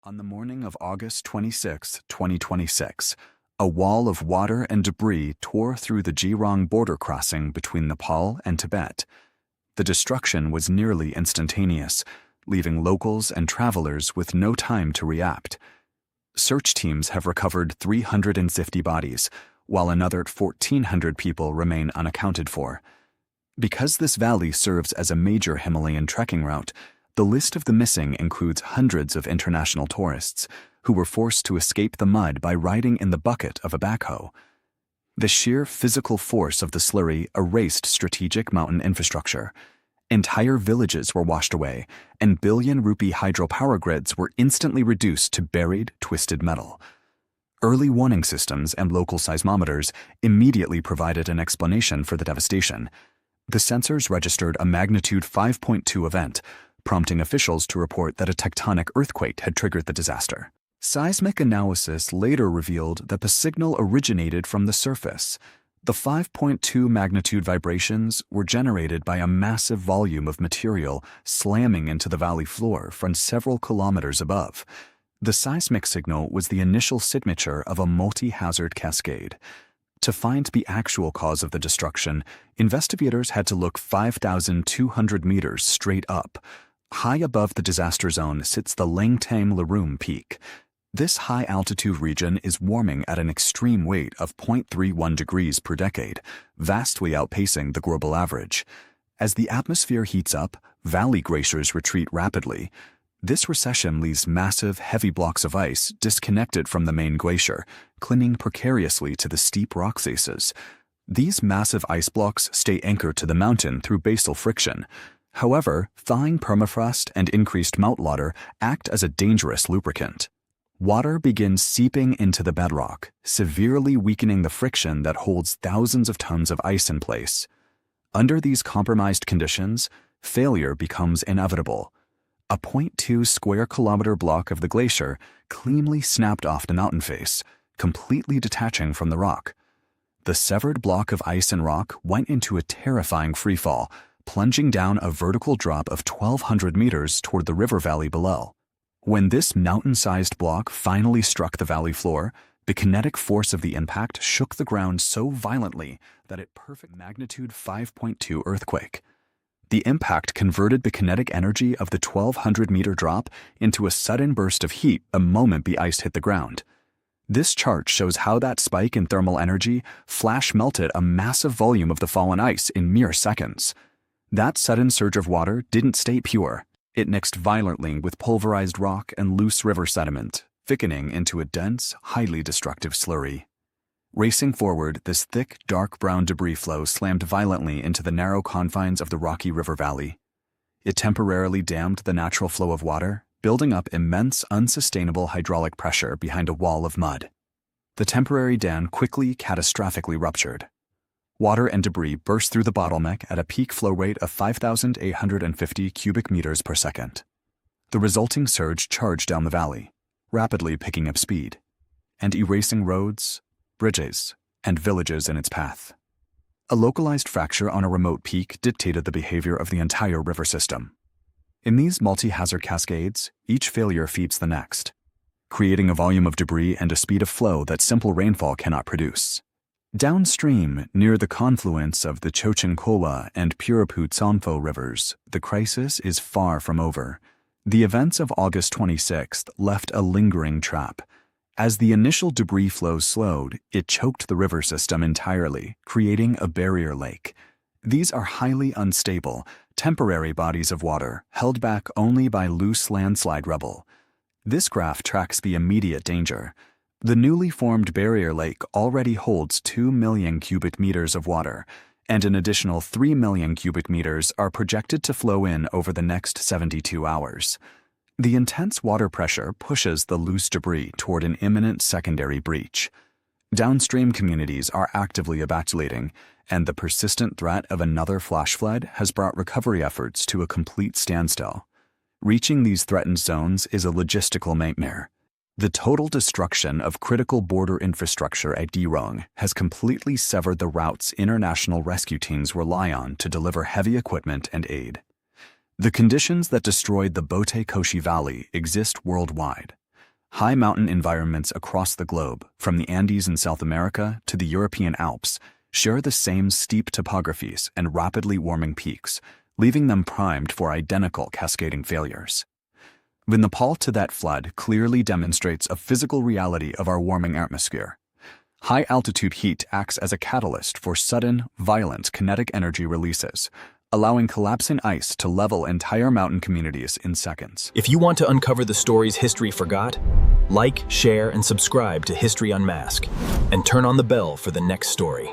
On the morning of August 26, 2026, a wall of water and debris tore through the Jirong border crossing between Nepal and Tibet. The destruction was nearly instantaneous, leaving locals and travelers with no time to react. Search teams have recovered 350 bodies, while another 1,400 people remain unaccounted for. Because this valley serves as a major Himalayan trekking route, the list of the missing includes hundreds of international tourists who were forced to escape the mud by riding in the bucket of a backhoe. The sheer physical force of the slurry erased strategic mountain infrastructure. Entire villages were washed away, and billion-rupee hydropower grids were instantly reduced to buried, twisted metal. Early warning systems and local seismometers immediately provided an explanation for the devastation. The sensors registered a magnitude 5.2 event, prompting officials to report that a tectonic earthquake had triggered the disaster. Seismic analysis later revealed that the signal originated from the surface. The 5.2 magnitude vibrations were generated by a massive volume of material slamming into the valley floor from several kilometers above. The seismic signal was the initial signature of a multi-hazard cascade. To find the actual cause of the destruction, investigators had to look 5,200 meters straight up. High above the disaster zone sits the Langtang Larum Peak. This high-altitude region is warming at an extreme rate of 0.31 degrees per decade, vastly outpacing the global average. As the atmosphere heats up, valley glaciers retreat rapidly. This recession leaves massive, heavy blocks of ice disconnected from the main glacier, clinging precariously to the steep rock faces. These massive ice blocks stay anchored to the mountain through basal friction. However, thawing permafrost and increased meltwater act as a dangerous lubricant. Water begins seeping into the bedrock, severely weakening the friction that holds thousands of tons of ice in place. Under these compromised conditions, failure becomes inevitable. A 0.2 square kilometer block of the glacier cleanly snapped off the mountain face, completely detaching from the rock. The severed block of ice and rock went into a terrifying freefall, plunging down a vertical drop of 1,200 meters toward the river valley below. When this mountain-sized block finally struck the valley floor, the kinetic force of the impact shook the ground so violently that it perfect magnitude 5.2 earthquake. The impact converted the kinetic energy of the 1,200-meter drop into a sudden burst of heat the moment the ice hit the ground. This chart shows how that spike in thermal energy flash melted a massive volume of the fallen ice in mere seconds. That sudden surge of water didn't stay pure. It mixed violently with pulverized rock and loose river sediment, thickening into a dense, highly destructive slurry. Racing forward, this thick, dark brown debris flow slammed violently into the narrow confines of the rocky river valley. It temporarily dammed the natural flow of water, building up immense, unsustainable hydraulic pressure behind a wall of mud. The temporary dam quickly, catastrophically ruptured. Water and debris burst through the bottleneck at a peak flow rate of 5,850 cubic meters per second. The resulting surge charged down the valley, rapidly picking up speed, and erasing roads, bridges, and villages in its path. A localized fracture on a remote peak dictated the behavior of the entire river system. In these multi-hazard cascades, each failure feeds the next, creating a volume of debris and a speed of flow that simple rainfall cannot produce. Downstream, near the confluence of the Chochenkola and Puraput-Sanpho rivers, the crisis is far from over. The events of August 26th left a lingering trap. As the initial debris flow slowed, it choked the river system entirely, creating a barrier lake. These are highly unstable, temporary bodies of water held back only by loose landslide rubble. This graph tracks the immediate danger. The newly formed barrier lake already holds 2 million cubic meters of water, and an additional 3 million cubic meters are projected to flow in over the next 72 hours. The intense water pressure pushes the loose debris toward an imminent secondary breach. Downstream communities are actively evacuating, and the persistent threat of another flash flood has brought recovery efforts to a complete standstill. Reaching these threatened zones is a logistical nightmare. The total destruction of critical border infrastructure at Jirong has completely severed the routes international rescue teams rely on to deliver heavy equipment and aid. The conditions that destroyed the Bote Koshi Valley exist worldwide. High mountain environments across the globe, from the Andes in South America to the European Alps, share the same steep topographies and rapidly warming peaks, leaving them primed for identical cascading failures. The Nepal-Tibet flood clearly demonstrates a physical reality of our warming atmosphere. High-altitude heat acts as a catalyst for sudden, violent kinetic energy releases, allowing collapsing ice to level entire mountain communities in seconds. If you want to uncover the stories history forgot, like, share, and subscribe to History Unmasked, and turn on the bell for the next story.